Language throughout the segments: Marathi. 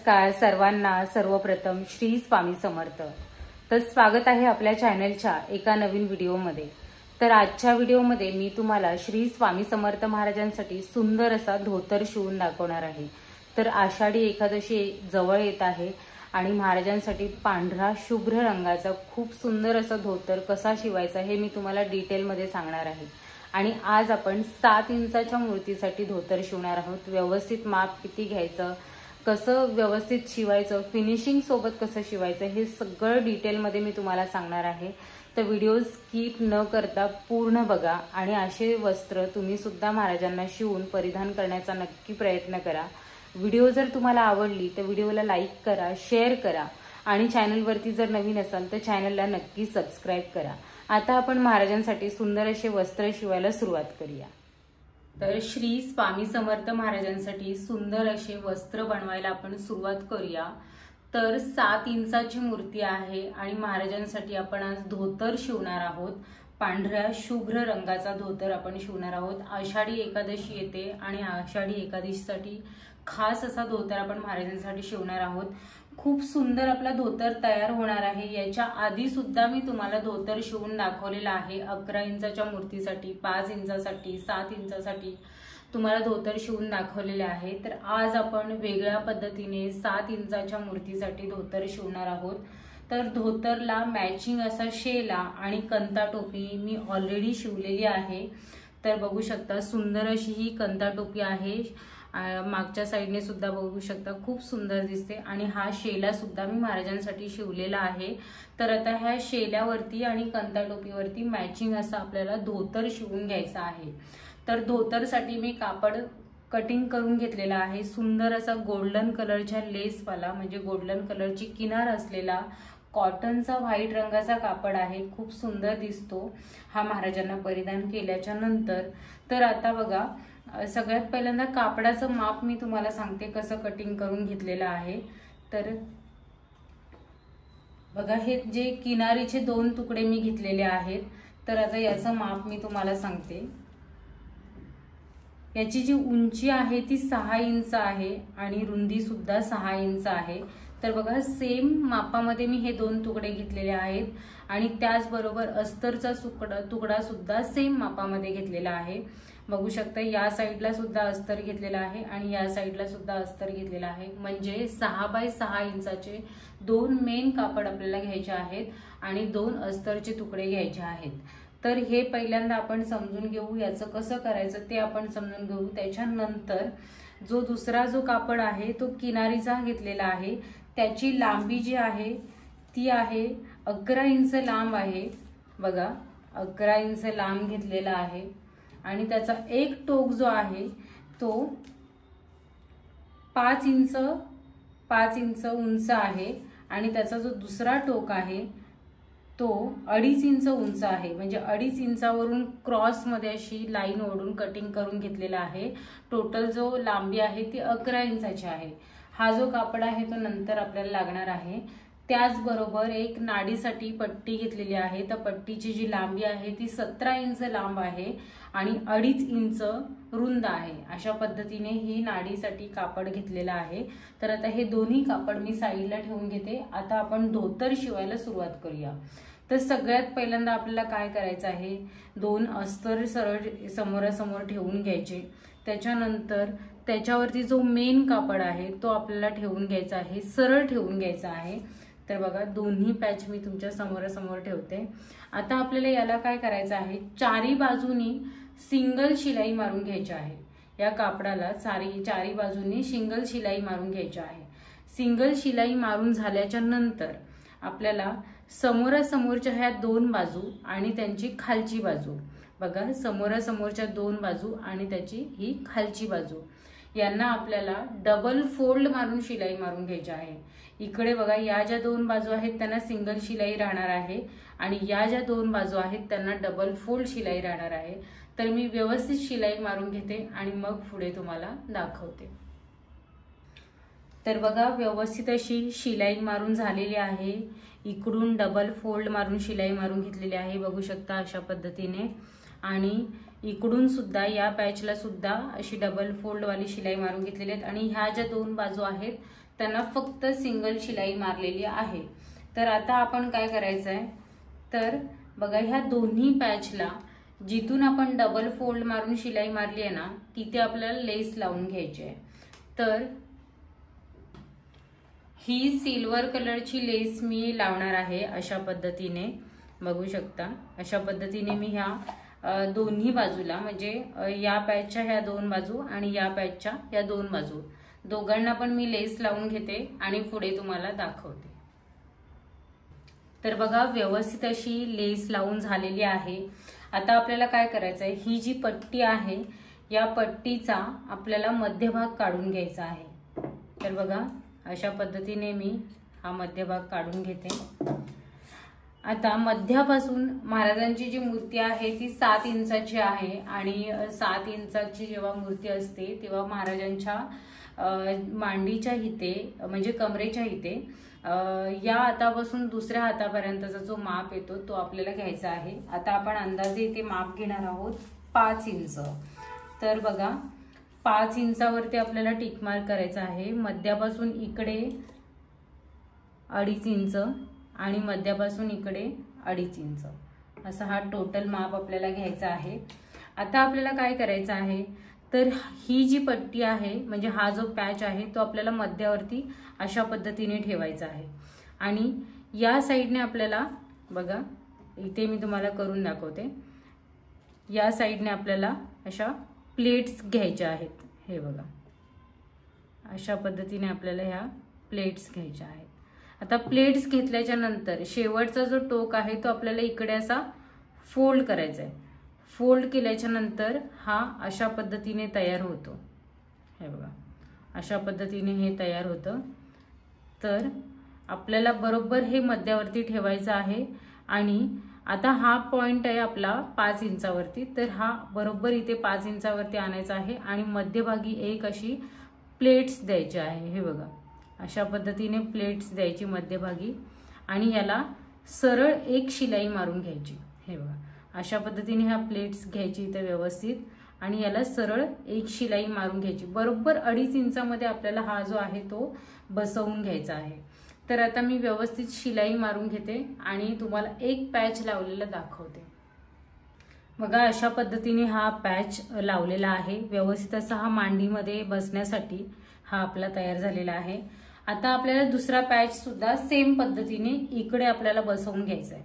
नमस्कार सर्वांना। सर्वप्रथम श्री स्वामी समर्थ। तर स्वागत आहे आपल्या चॅनलच्या एका नवीन व्हिडिओमध्ये। तर आजच्या व्हिडिओमध्ये मी तुम्हाला श्री स्वामी समर्थ महाराजांसाठी सुंदर असा धोतर शिवून दाखवणार आहे। तर आषाढी एकादशी जवळ येत आहे आणि महाराजांसाठी पांढरा शुभ्र रंगाचा खूप सुंदर असा धोतर कसा शिवायचा हे मी तुम्हाला डिटेलमध्ये सांगणार आहे। आणि आज आपण 7 इंचाच्या मूर्तीसाठी धोतर शिवणार आहोत। व्यवस्थित माप किती घ्यायचं, कसं व्यवस्थित शिवायचं, फिनिशिंग सोबत कसं शिवायचं हे सगळं डिटेलमध्ये मी तुम्हाला सांगणार आहे। तर व्हिडिओ स्किप न करता पूर्ण बघा आणि असे वस्त्र तुम्ही सुद्धा महाराजांना शिवून परिधान करण्याचा नक्की प्रयत्न करा। व्हिडिओ जर तुम्हाला आवडली तर व्हिडिओला लाईक करा, शेअर करा आणि चॅनलवरती जर नवीन असाल तर चॅनलला नक्की सबस्क्राइब करा। आता आपण महाराजांसाठी सुंदर असे वस्त्र शिवायला सुरुवात करूया। तर श्री स्वामी समर्थ महाराजांसाठी सुंदर असे वस्त्र बनवायला आपण सुरुवात करूया। तर 7 इंचाची मूर्ती आहे आणि महाराजांसाठी आपण आज धोतर शिवणार आहोत। पांढऱ्या शुभ्र रंगाचा धोतर आपण शिवणार आहोत। आषाढी एकादशी येते आणि आषाढी एकादशीसाठी खास असा धोतर आपण महाराजांसाठी शिवणार आहोत। खूप सुंदर आपला धोतर तयार होणार आहे। याच्या आधी सुद्धा मी तुम्हाला धोतर शिवून दाखवलेला आहे। 11 इंचाच्या मूर्तीसाठी, 5 इंचासाठी, 7 इंचासाठी तुम्हाला धोतर शिवून दाखवलेले आहे। तर आज आपण वेगळ्या पद्धतीने 7 इंचाच्या मूर्तीसाठी धोतर शिवणार आहोत। तर धोतरला मॅचिंग असा शेला आणि कंता टोपी मी ऑलरेडी शिवलेली आहे। तर बघू शकता सुंदर अशी ही कंता टोपी आहे। मागच्या साइडने सुद्धा बघू शकता खूप सुंदर दिसते आणि हा शेला सुद्धा मी महाराजांसाठी शिवलेला आहे। तर आता ह्या शेल्यावरती आणि कंता टोपीवरती मॅचिंग असा आपल्याला धोतर शिवून घ्यायचा आहे। तर धोतरसाठी मी कापड कटिंग करून घेतलेला आहे। सुंदर असा गोल्डन कलरच्या लेसवाला म्हणजे गोल्डन कलरची किनार असलेला कॉटनचा व्हाईट रंगाचा कापड आहे। खूप सुंदर दिसतो हा महाराजांना परिधान केल्याच्या नंतर। तर आता बघा सगळ्यात पहिल्यांदा कापडाचं माप मी तुम्हाला सांगते कसं कटिंग करून घेतलेलं आहे। तर बघा हे जे किनारीचे 2 तुकडे मी घेतलेले आहेत। तर आता याचं माप मी तुम्हाला सांगते। याची जी उंची आहे ती 6 इंच आहे आणि रुंदी सुद्धा 6 इंच आहे। तर बघा सेम मापामध्ये मी हे 2 तुकडे घेतलेले आहेत आणि त्याचबरोबर अस्तरचा तुकडा सुद्धा सेम मापामध्ये घेतलेला आहे। बघू शकता या साइडला सुद्धा अस्तर घेतलेला आहे आणि या साइडला सुद्धा अस्तर घेतलेला आहे। म्हणजे 6 बाय 6 इंचाचे 2 मेन कापड आपल्याला घ्यायचे आहेत आणि 2 अस्तरचे तुकडे घ्यायचे आहेत। तर हे पहिल्यांदा आपण समजून घेऊ, याचं कसं करायचं ते आपण समजून घेऊ। त्याच्यानंतर जो दुसरा जो कापड आहे तो किनारीचा घेतलेला आहे। त्याची लांबी जी आहे ती आहे 11 इंच लांब आहे। बघा 11 इंच लांब घेतलेला आहे आणि त्याचा एक टोक जो आहे तो 5 इंच उंच आहे आणि त्याचा जो दुसरा टोक आहे तो 2.5 इंच उंच आहे। म्हणजे 2.5 इंचावरून क्रॉस मध्ये अशी लाईन ओढून कटिंग करून घेतलेला आहे। टोटल जो लांबी आहे ती 11 इंचाची आहे। हा जो कापड आहे तो नंतर आपल्याला लागणार आहे। त्याचबरोबर एक नाडीसाठी पट्टी घेतलेली आहे। तर पट्टीची जी लांबी आहे ती 17 इंच लांब आहे आणि 2.5 इंच रुंद आहे। अशा पद्धतीने ही नाडीसाठी कापड घेतलेला आहे। तर आता हे दोन्ही कापड मी साईडला ठेवून घेते। आता आपण धोतर शिवायला सुरुवात करूया। तर सगळ्यात पहिल्यांदा आपल्याला काय करायचं आहे, 2 अस्तर सरळ समोरासमोर ठेवून घ्यायचे। त्याच्यानंतर त्याच्यावरती जो मेन कापड आहे तो आपल्याला ठेवून घ्यायचा आहे, सरळ ठेवून घ्यायचा आहे। तर बघा दोन्ही पॅच मी तुमच्या समोरासमोर ठेवते। आता आपल्याला याला काय करायचं आहे, चारी बाजूनी सिंगल शिलाई मारून घ्यायची आहे। या कापडाला चारी बाजूनी सिंगल शिलाई मारून घ्यायची आहे। सिंगल शिलाई मारून झाल्याच्या नंतर आपल्याला समोरासमोरच्या ह्या 2 बाजू आणि त्यांची खालची बाजू, बघा समोरासमोरच्या 2 बाजू आणि त्याची ही खालची बाजू, यांना आपल्याला डबल फोल्ड मारून शिलाई मारून घ्यायची आहे। इकडे बघा या ज्या 2 बाजू आहेत त्यांना सिंगल शिलाई राहणार आहे आणि या ज्या 2 बाजू आहेत त्यांना डबल फोल्ड शिलाई राहणार आहे। तर मी व्यवस्थित शिलाई मारून घेते आणि मग पुढे तुम्हाला दाखवते। तर बघा व्यवस्थित अशी शिलाई मारून झालेली आहे। इकडून डबल फोल्ड मारून शिलाई मारून घेतलेली आहे, बघू शकता अशा पद्धतीने। आणि इकडून सुद्धा या पॅचला सुद्धा अशी डबल फोल्ड वाली शिलाई मारून घेतलेली आहेत आणि ह्या ज्या दोन बाजू आहेत त्यांना फक्त सिंगल शिलाई मारलेली आहे। तर आता आपण काय करायचं आहे, तर बघा ह्या दोन्ही पॅचला जिथून आपण डबल फोल्ड मारून शिलाई मारली आहे ना तिथे आपल्याला लेस लावून घ्यायची आहे। तर ही सिल्वर कलरची लेस मी लावणार आहे। अशा पद्धतीने बघू शकता, अशा पद्धतीने मी ह्या दोन्ही बाजूला म्हणजे या पॅचच्या ह्या दोन बाजू आणि या पॅचच्या या दोन बाजू दोघांना पण मी लेस लावून घेते आणि पुढे तुम्हाला दाखवते। तर बघा व्यवस्थित अशी लेस लावून झालेली आहे। आता आपल्याला काय करायचं आहे, ही जी पट्टी आहे या पट्टीचा आपल्याला मध्यभाग काढून घ्यायचा आहे। तर बघा अशा पद्धतीने मी हा मध्यभाग काढून घेते। आता मध्यापासून महाराजांची जी मूर्ती आहे ती 7 इंचाची आहे आणि 7 इंचाची जेव्हा मूर्ती असते तेव्हा महाराजांच्या मांडीच्या इथे म्हणजे कमरेच्या इथे या हातापासून दुसऱ्या हातापर्यंतचा जो माप येतो तो आपल्याला घ्यायचा आहे। आता आपण अंदाजे इथे माप घेणार आहोत 5 इंच। तर बघा 5 इंचावरती आपल्याला टिक मार्क करायचा आहे। मध्यापासून इकडे 2.5 इंच आणि मध्यापासून इकडे 2.5 इंच असा हा टोटल माप आपल्याला घ्यायचा आहे। आता आपल्याला काय करायचं आहे, तर ही जी पट्टी आहे म्हणजे हा जो पॅच आहे तो आपल्याला मध्यावरती अशा पद्धतीने ठेवायचा आहे आणि या साईडने आपल्याला बघा इथे मी तुम्हाला करून दाखवते, या साईडने आपल्याला अशा प्लेट्स घ्यायच्या आहेत। हे बघा अशा पद्धतीने आपल्याला ह्या प्लेट्स घ्यायच्या आहेत। आता प्लेट्स घेतल्याच्या नंतर शेवटचा जो टोक आहे तो आपल्याला इकडे असा फोल्ड करायचा आहे। फोल्ड केल्याच्या नंतर हा अशा पद्धतीने तयार होतो। हे बघा अशा पद्धतीने हे तयार होतं। तर आपल्याला बरोबर हे मध्यावरती ठेवायचं आहे आणि आता हा पॉइंट आहे आपला 5 इंचावरती, तर हा बरोबर इथे 5 इंचावरती आणायचा आहे आणि मध्यभागी एक अशी प्लेट्स द्यायची आहे। हे बघा अशा पद्धतीने प्लेट्स द्यायची मध्यभागी आणि याला सरळ एक शिलाई मारून घ्यायची। हे बघा अशा पद्धतीने ह्या प्लेट्स घ्यायची इथे व्यवस्थित आणि याला सरळ एक शिलाई मारून घ्यायची। बरोबर 2.5 इंचामध्ये आपल्याला हा जो आहे तो बसवून घ्यायचा आहे। तर आता मी व्यवस्थित शिलाई मारून घेते आणि तुम्हाला एक पॅच लावलेला दाखवते। बघा अशा पद्धतीने हा पॅच लावलेला आहे। व्यवस्थित असा हा मांडीमध्ये बसण्यासाठी हा आपला तयार झालेला आहे। आता आपल्याला दुसरा पॅच सुद्धा सेम पद्धतीने इकडे आपल्याला बसवून घ्यायचा आहे।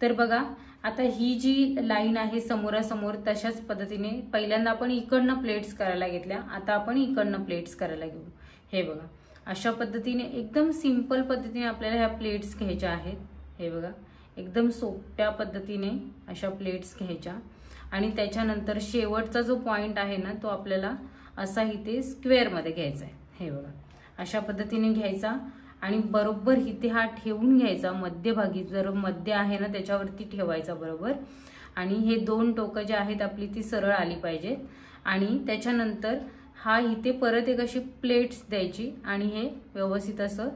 तर बघा आता ही जी लाईन आहे समोरासमोर तशाच पद्धतीने पहिल्यांदा आपण इकडनं प्लेट्स करायला घेतल्या, आता आपण इकडनं प्लेट्स करायला घेऊ। हे बघा अशा पद्धतीने एकदम सिंपल पद्धतीने आपल्याला ह्या प्लेट्स घ्यायच्या आहेत। हे बघा एकदम सोप्या पद्धतीने अशा प्लेट्स घ्यायच्या आणि त्याच्यानंतर शेवटचा जो पॉइंट आहे ना तो आपल्याला असा इथे स्क्वेअर मध्ये घ्यायचा आहे। हे बघा अशा पद्धतीने घ्यायचा आणि बरोबर इथे हा ठेवून घ्यायचा मध्यभागी, जर मध्य आहे ना त्याच्यावरती ठेवायचा बरोबर आणि हे दोन टोकं जे आहेत आपली ती सरळ आली पाहिजेत आणि त्याच्यानंतर हा इथे परत एक अशी प्लेट्स द्यायची आणि हे व्यवस्थित असं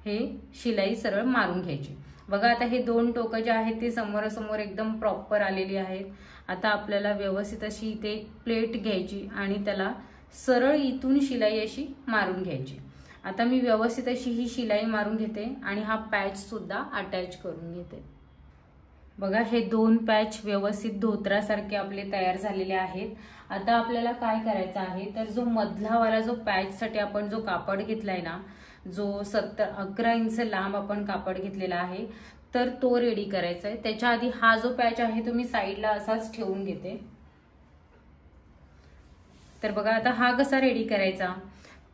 हे शिलाई सरळ मारून घ्यायची। बघा आता हे दोन टोकं जे आहेत ते समोरासमोर एकदम प्रॉपर आलेली आहेत। आता आपल्याला व्यवस्थित अशी इथे प्लेट घ्यायची आणि त्याला सरळ इथून शिलाई अशी मारून घ्यायची। आता मी व्यवस्थित अशी ही शिलाई मारून घेते आणि हा पॅच सुद्धा अटॅच करून घेते। बघा हे दोन पॅच व्यवस्थित धोत्रासारखे आपले तयार झालेले आहेत। आता आपल्याला काय करायचं आहे, तर जो मधला वाला जो पॅच साठी आपण जो कापड घेतलाय ना, जो 11 इंच लांब आपण कापड घेतलेला आहे, तर तो रेडी करायचा आहे। त्याच्या आधी हा जो पॅच आहे तो मी साईडला असाच ठेवून घेते। तर बघा आता हा कसा रेडी करायचा,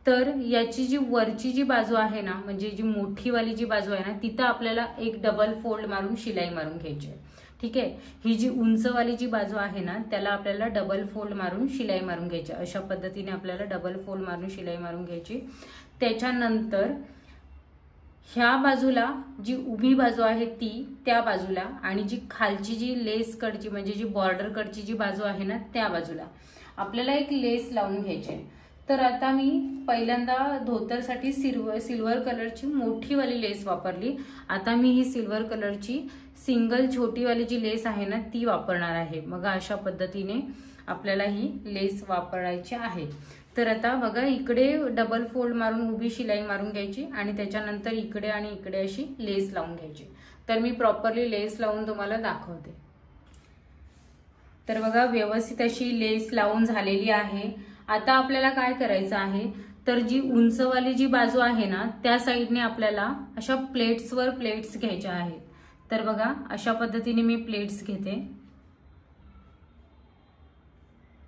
तर याची जी वरची जी बाजू आहे ना, म्हणजे जी मोठी वाली जी बाजू आहे ना, तिथं आपल्याला एक डबल फोल्ड मारून शिलाई मारून घ्यायची आहे। ठीक आहे, ही जी उंचवाली जी बाजू आहे ना त्याला आपल्याला डबल फोल्ड मारून शिलाई मारून घ्यायची। अशा पद्धतीने आपल्याला डबल फोल्ड मारून शिलाई मारून घ्यायची। त्याच्यानंतर ह्या बाजूला जी उभी बाजू आहे ती त्या बाजूला आणि जी खालची जी लेस कडची म्हणजे जी बॉर्डर कडची जी बाजू आहे ना त्या बाजूला आपल्याला एक लेस लावून घ्यायची आहे। तर आता मी पहिल्यांदा धोतरसाठी सिल्वर कलरची मोठीवाली लेस वापरली। आता मी ही सिल्वर कलरची सिंगल छोटीवाली जी लेस आहे ना ती वापरणार आहे। मग अशा पद्धतीने आपल्याला ही लेस वापरायची आहे। तर आता बघा इकडे डबल फोल्ड मारून उभी शिलाई मारून घ्यायची आणि त्याच्यानंतर इकडे आणि इकडे अशी लेस लावून घ्यायची। तर मी प्रॉपरली लेस लावून तुम्हाला दाखवते। तर बघा व्यवस्थित अशी लेस लावून झालेली आहे। आता आपल्याला काय करायचं आहे, तर जी उंचवाली जी बाजू आहे ना त्या साईडने आपल्याला अशा प्लेट्सवर प्लेट्स घ्यायच्या आहेत। तर बघा अशा पद्धतीने मी प्लेट्स घेते।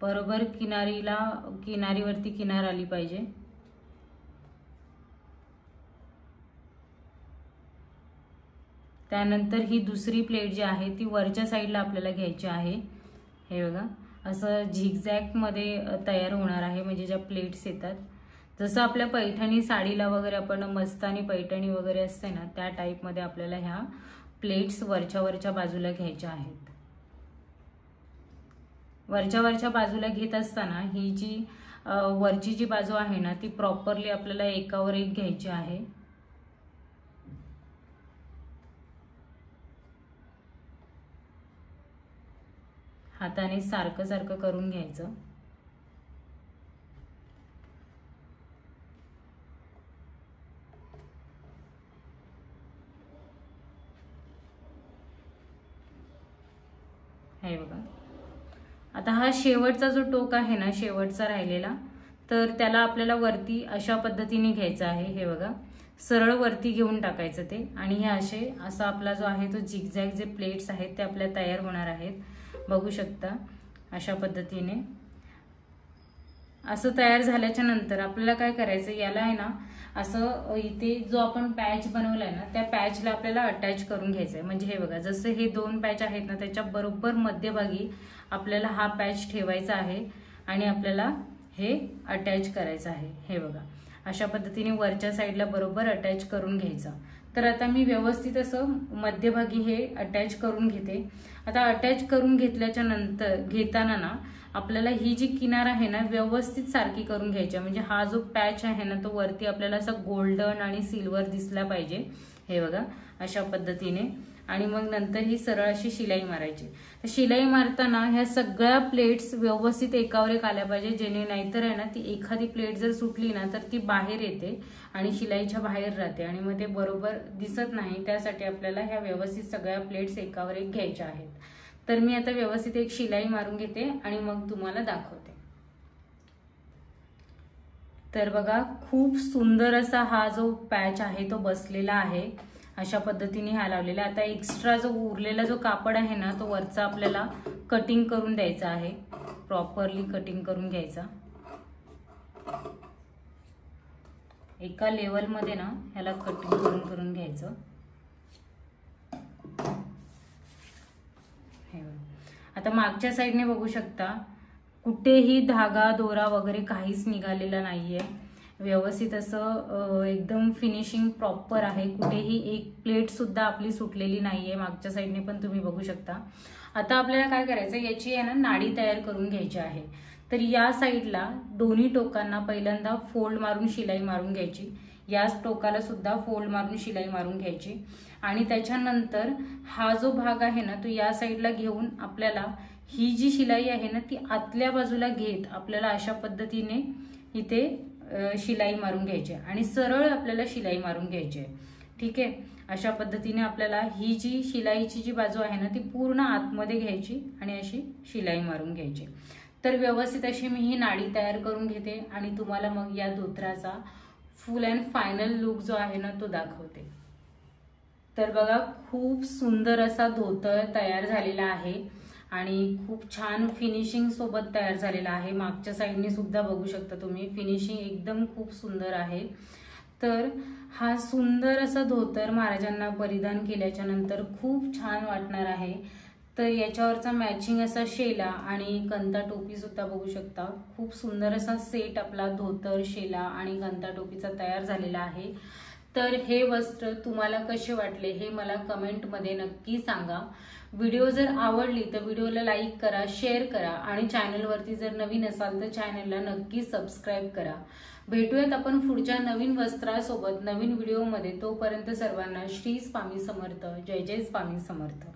बरोबर किनारीवरती किनार आली पाहिजे। त्यानंतर ही दुसरी प्लेट जी आहे ती वरच्या साईडला आपल्याला घ्यायची आहे। हे बघा असं झिगझॅग मध्ये तयार होणार आहे, म्हणजे ज्या प्लेट्स येतात जसं आपल्या पैठणी साडीला वगैरे आपण मस्तानी पैठणी वगैरे असते ना त्या टाइप मध्ये आपल्याला ह्या प्लेट्स वरच्या बाजूला घ्यायच्या आहेत। वरच्या बाजूला घेत असताना ही जी वरची जी बाजू आहे ना ती प्रॉपरली आपल्याला एकावर एक घ्यायची आहे। हाताने सारखं करून घ्यायचं। हे बघा आता हा शेवटचा जो टोक आहे ना शेवटचा राहिलेला, तर त्याला आपल्याला वरती अशा पद्धतीने घ्यायचं आहे। हे बघा सरळ वरती घेऊन टाकायचं ते, आणि हे असा आपला जो आहे तो झिगझॅग जे प्लेट्स आहेत ते आपल्या तयार होणार आहेत। बघू शकता अशा पद्धतीने असं तयार झाल्याच्या नंतर आपल्याला काय करायचं, याला आहे ना असं इथे जो आपण पॅच बनवलाय ना त्या पॅचला आपल्याला अटॅच करून घ्यायचंय। म्हणजे हे बघा जसं हे दोन पॅच आहेत ना त्याच्या बरोबर मध्यभागी आपल्याला हा पॅच ठेवायचा आहे आणि आपल्याला हे अटॅच करायचं आहे। हे बघा अशा पद्धतीने वरच्या साईडला बरोबर अटॅच करून घ्यायचं। तर आता मी व्यवस्थित असं मध्यभागी हे अटॅच करून घेते। आता अटॅच करून घेतल्याच्या नंतर घेताना ना आपल्याला ही जी किनार आहे ना व्यवस्थित सारखी करून घ्यायची, म्हणजे हा जो पॅच आहे ना तो वरती आपल्याला असा गोल्डन आणि सिल्वर दिसला पाहिजे। हे बघा अशा पद्धतीने, आणि मग नंतर ही सरळ अशी शिलाई मारायची। शिलाई मारताना ह्या सगळ्या प्लेट्स व्यवस्थित एकावर एक आल्या पाहिजे, जेणे नाहीतर आहे ना ती एखादी प्लेट जर सुटली ना तर ती बाहेर येते आणि शिलाईच्या बाहेर राहते आणि मग ते बरोबर दिसत नाही। त्यासाठी आपल्याला ह्या व्यवस्थित सगळ्या प्लेट्स एकावर एक घ्यायच्या आहेत। तर मी आता व्यवस्थित एक शिलाई मारून घेते आणि मग तुम्हाला दाखवते। तर बघा खूप सुंदर असा हा जो पॅच आहे तो बसलेला आहे। अशा पद्धतीने हा लावलेला। आता एक्स्ट्रा जो उरलेला जो कापड आहे ना तो वरचा आपल्याला कटिंग करून द्यायचा आहे। प्रॉपरली कटिंग करून घ्यायचा। एका लेवल मध्ये ना ह्याला कटिंग करून घ्यायचं। आता मागच्या साईडने बघू शकता कुठेही धागा दोरा वगैरे काहीच निघालेला नाहीये। व्यवस्थित असं एकदम फिनिशिंग प्रॉपर आहे। कुठेही एक प्लेट सुद्धा आपली सुटलेली नाहीये। मागच्या साईडने पण तुम्ही बघू शकता। आता आपल्याला काय करायचं, याची आहे ना नाडी तयार करून घ्यायची आहे। तर या साईडला दोन्ही टोकांना पहिल्यांदा फोल्ड मारून शिलाई मारून घ्यायची। याच टोकाला सुद्धा फोल्ड मारून शिलाई मारून घ्यायची आणि त्याच्यानंतर हा जो भाग आहे ना तो या साईडला घेऊन आपल्याला ही जी शिलाई आहे ना ती आतल्या बाजूला घेत आपल्याला अशा पद्धतीने इथे शिलाई मारून घ्यायची आणि सरळ आपल्याला शिलाई मारून घ्यायची। ठीक आहे, अशा पद्धतीने आपल्याला ही जी शिलाईची जी बाजू आहे ना ती पूर्ण आतमध्ये घ्यायची आणि अशी शिलाई मारून घ्यायची। तर व्यवस्थित अशी मी ही नाडी तयार करून घेते आणि तुम्हाला मग या धोतराचा फुल अँड फायनल लुक जो आहे ना तो दाखवते। तर बघा खूप सुंदर असा धोतर तयार झालेला आहे आणि खूप छान फिनिशिंग सोबत तयार झालेला आहे। मागच्या साईडने सुद्धा बघू शकता तुम्ही, फिनिशिंग एकदम खूप सुंदर आहे। तर हा सुंदर असा धोतर महाराजांना परिधान केल्याच्या नंतर खूप छान वाटणार आहे। तर याच्यावरचा मॅचिंग असा शेला आणि गंता टोपी सुद्धा बघू शकता। खूप सुंदर असा सेट आपला धोतर, शेला आणि गंता टोपीचा तयार झालेला आहे। तर हे वस्त्र तुम्हाला कसे वाटले हे मला कमेंटमध्ये नक्की सांगा। व्हिडिओ जर आवडली तर व्हिडिओला लाईक करा, शेअर करा आणि चॅनलवरती जर नवीन असाल तर चॅनलला नक्की सबस्क्राईब करा। भेटूयात आपण पुढच्या नवीन वस्त्रासोबत नवीन व्हिडिओमध्ये। तोपर्यंत सर्वांना श्री स्वामी समर्थ। जय जय स्वामी समर्थ।